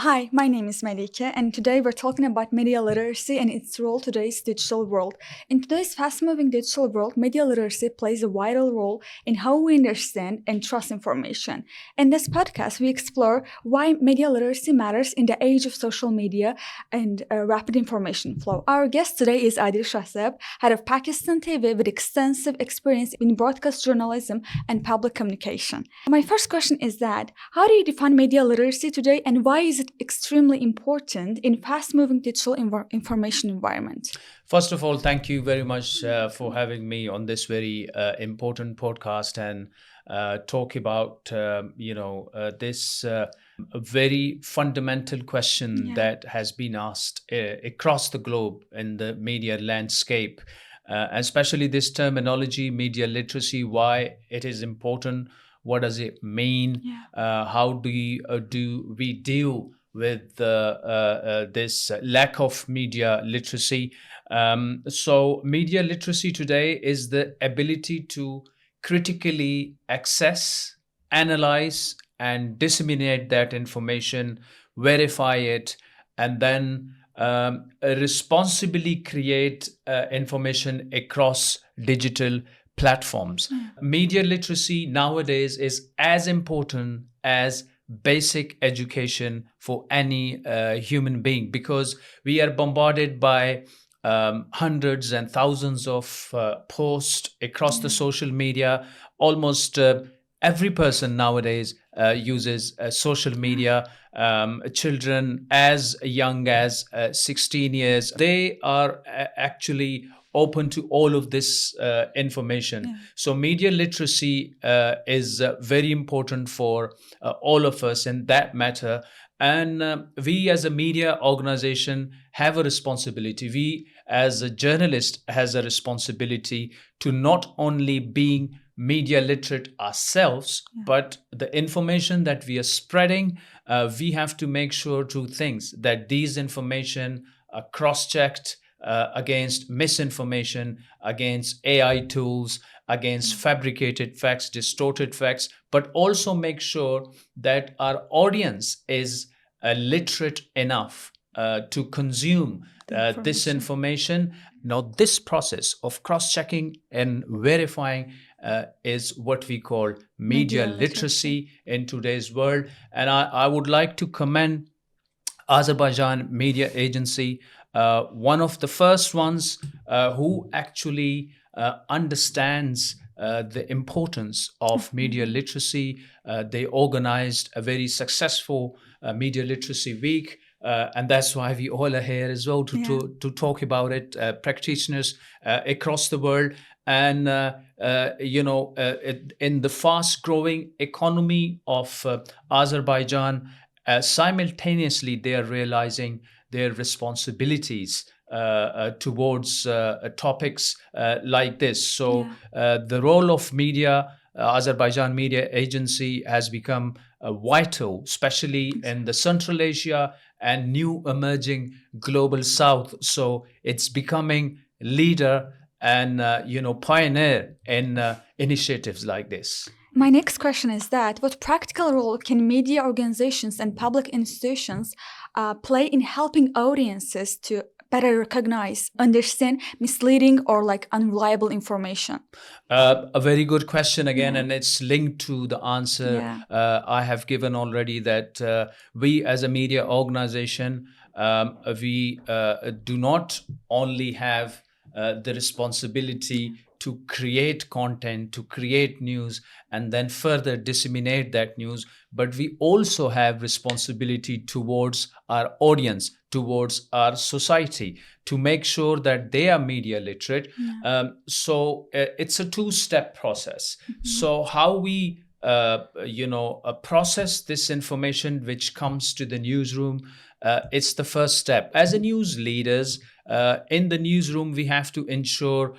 Hi, my name is Melike, and today we're talking about media literacy and its role in today's digital world. In today's fast-moving digital world, media literacy plays a vital role in how we understand and trust information. In this podcast, we explore why media literacy matters in the age of social media and rapid information flow. Our guest today is Adil Shahzeb, head of Pakistan TV with extensive experience in broadcast journalism and public communication. My first question is that, how do you define media literacy today, and why is it extremely important in fast-moving digital information environment? First of all, thank you very much for having me on this very important podcast and talk about this very fundamental question that has been asked across the globe in the media landscape, especially this terminology, media literacy, why it is important. What does it mean? How do we deal with this lack of media literacy? So media literacy today is the ability to critically access, analyze, and disseminate that information, verify it, and then responsibly create information across digital platforms. Media literacy nowadays is as important as basic education for any human being, because we are bombarded by hundreds and thousands of posts across the social media. Almost every person nowadays uses social media. Children as young as 16 years, they are actually open to all of this information. So media literacy is very important for all of us in that matter. And we as a media organization have a responsibility. We as a journalist has a responsibility to not only being media literate ourselves, but the information that we are spreading, we have to make sure two things: that these information are cross-checked against misinformation, against AI tools, against fabricated facts, distorted facts, but also make sure that our audience is literate enough to consume this information. Now, this process of cross-checking and verifying is what we call media literacy in today's world. And I would like to commend Azerbaijan Media Agency, one of the first ones who actually understands the importance of media literacy. They organized a very successful media literacy week, and that's why we all are here as well to talk about it, practitioners across the world. And in the fast-growing economy of Azerbaijan, simultaneously they are realizing their responsibilities towards topics like this. So the role of media, Azerbaijan Media Agency, has become vital, especially in the Central Asia and new emerging global South. So it's becoming leader and pioneer in initiatives like this. My next question is that, what practical role can media organizations and public institutions play in helping audiences to better recognize, understand misleading or unreliable information? A very good question again, and it's linked to the answer I have given already, that we as a media organization, we do not only have the responsibility to create content, to create news, and then further disseminate that news, but we also have responsibility towards our audience, towards our society, to make sure that they are media literate. So it's a two-step process. So how we process this information which comes to the newsroom, it's the first step. As a news leaders, in the newsroom, we have to ensure,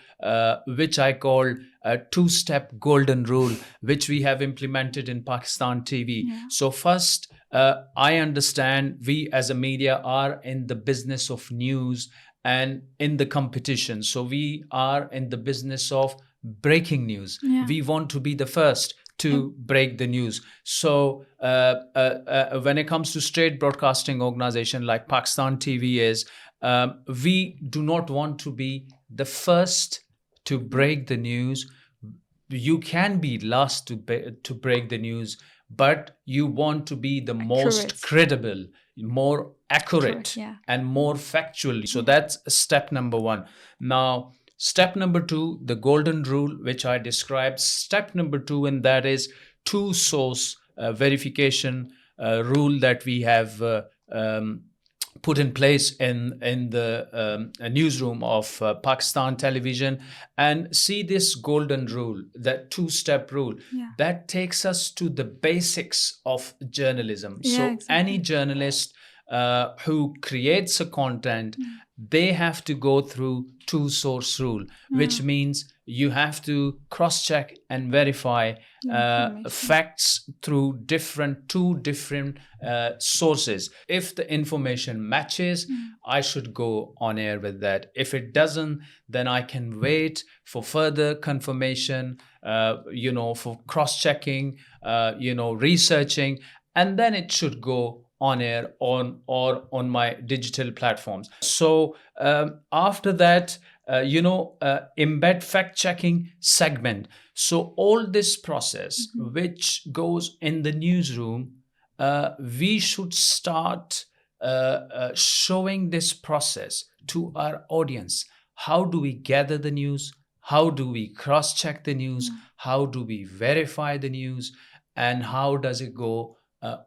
which I call a two-step golden rule, which we have implemented in Pakistan TV. So first, I understand we as a media are in the business of news and in the competition. So we are in the business of breaking news. We want to be the first to break the news. So when it comes to state broadcasting organization like Pakistan TV is, we do not want to be the first to break the news. You can be last to break the news, but you want to be the most credible, more accurate, and more factual. So that's step number one. Now, step number two, the golden rule, which I described. Step number two, and that is two source verification rule that we have put in place in the newsroom of Pakistan television. And see this golden rule, that two-step rule, that takes us to the basics of journalism. Any journalist who creates a content, they have to go through two source rule, which means you have to cross-check and verify facts through two different sources. If the information matches, I should go on air with that. If it doesn't, then I can wait for further confirmation, for cross-checking, researching, and then it should go on air on my digital platforms. So after that, embed fact-checking segment. So all this process which goes in the newsroom, we should start showing this process to our audience. How do we gather the news? How do we cross-check the news? How do we verify the news? And how does it go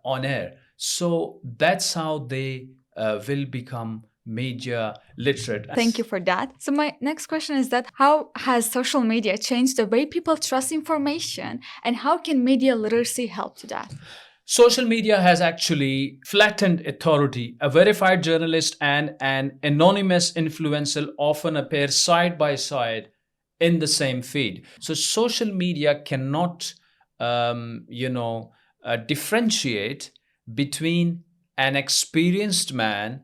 on air? So that's how they will become media literate. Thank you for that. So my next question is that how has social media changed the way people trust information, and how can media literacy help to that? Social media has actually flattened authority. A verified journalist and an anonymous influencer often appear side by side in the same feed. So social media cannot, differentiate between an experienced man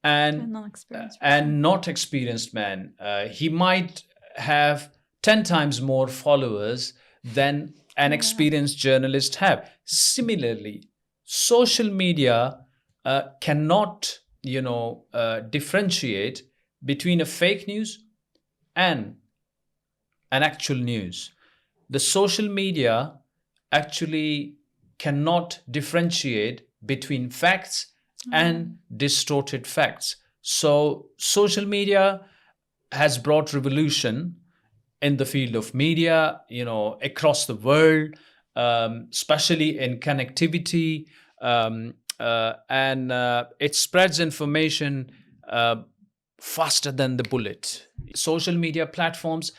and not experienced man. He might have 10 times more followers than an experienced journalist have. Similarly, social media cannot, differentiate between a fake news and an actual news. The social media actually cannot differentiate between facts and distorted facts. So social media has brought revolution in the field of media, across the world, especially in connectivity, and it spreads information faster than the bullet. Social media platforms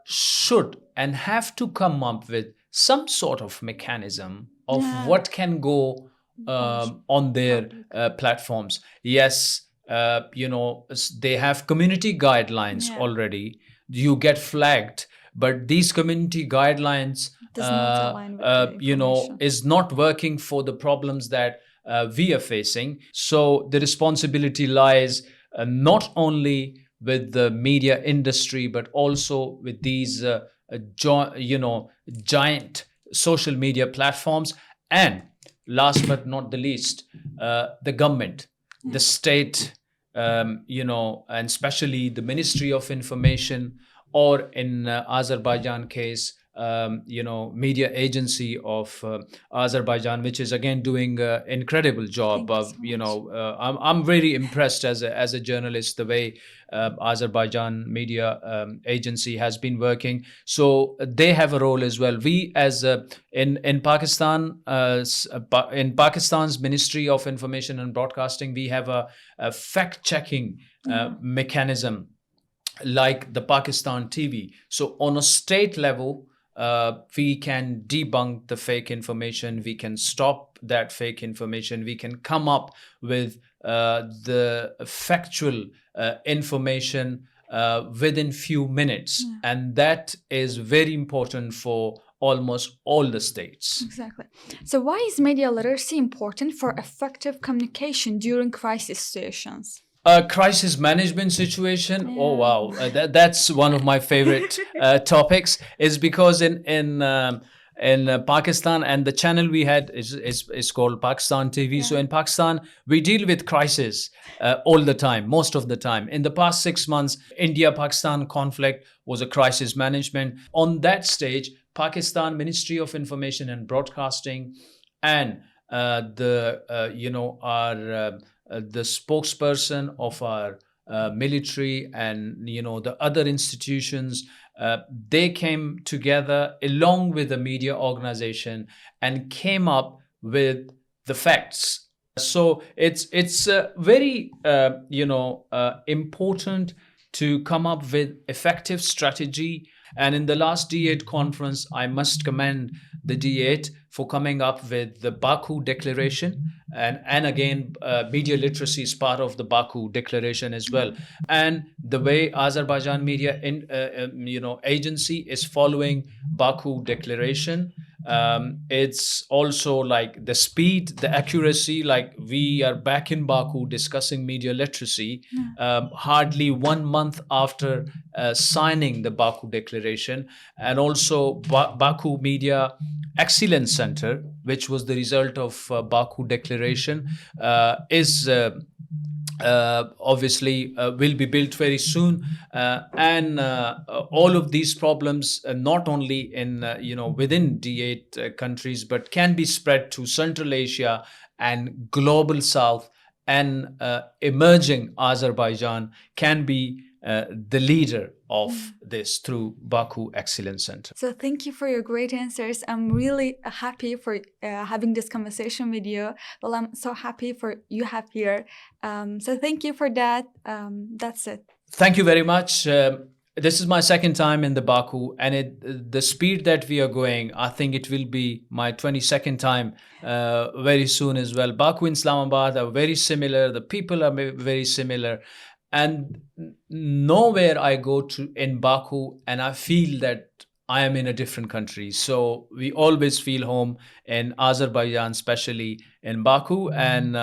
should and have to come up with some sort of mechanism of what can go on their platforms. Yes, they have community guidelines already. You get flagged, but these community guidelines, is not working for the problems that we are facing. So the responsibility lies not only with the media industry, but also with these, giant social media platforms. And last but not the least, the government, the state, and especially the Ministry of Information, or in Azerbaijan case, media agency of Azerbaijan, which is again doing an incredible job. I'm very impressed as a journalist the way Azerbaijan media agency has been working. So they have a role as well. We as in Pakistan, in Pakistan's Ministry of Information and Broadcasting, we have a fact-checking mechanism like the Pakistan TV. So on a state level, we can debunk the fake information. We can stop that fake information. We can come up with the factual information within few minutes. And that is very important for almost all the states. Exactly. So why is media literacy important for effective communication during crisis situations? Crisis management situation. Oh wow, that's one of my favorite topics. Is because in in Pakistan, and the channel we had is called Pakistan TV. So in Pakistan, we deal with crisis all the time, most of the time. In the past 6 months, India-Pakistan conflict was a crisis management. On that stage, Pakistan Ministry of Information and Broadcasting and the spokesperson of our military and the other institutions, they came together along with the media organization and came up with the facts. So it's very important to come up with effective strategy. And in the last D8 conference, I must commend the D8 for coming up with the Baku Declaration. And again, media literacy is part of the Baku Declaration as well. And the way Azerbaijan Media Agency is following Baku Declaration, it's also like the speed, the accuracy, like we are back in Baku discussing media literacy hardly 1 month after signing the Baku Declaration. And also Baku Media Excellence Center, which was the result of Baku Declaration, is obviously will be built very soon, and all of these problems not only in within D8 countries, but can be spread to Central Asia and global South, and emerging Azerbaijan can be the leader of this through Baku Excellence Center. So thank you for your great answers. I'm really happy for having this conversation with you. Well, I'm so happy for you have here. So thank you for that. That's it. Thank you very much. This is my second time in the Baku, and the speed that we are going, I think it will be my 22nd time very soon as well. Baku and Islamabad are very similar. The people are very similar. And nowhere I go to in Baku and I feel that I am in a different country. So we always feel home in Azerbaijan, especially in Baku. And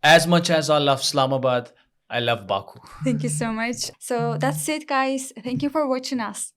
as much as I love Islamabad, I love Baku. Thank you so much. So that's it, guys. Thank you for watching us.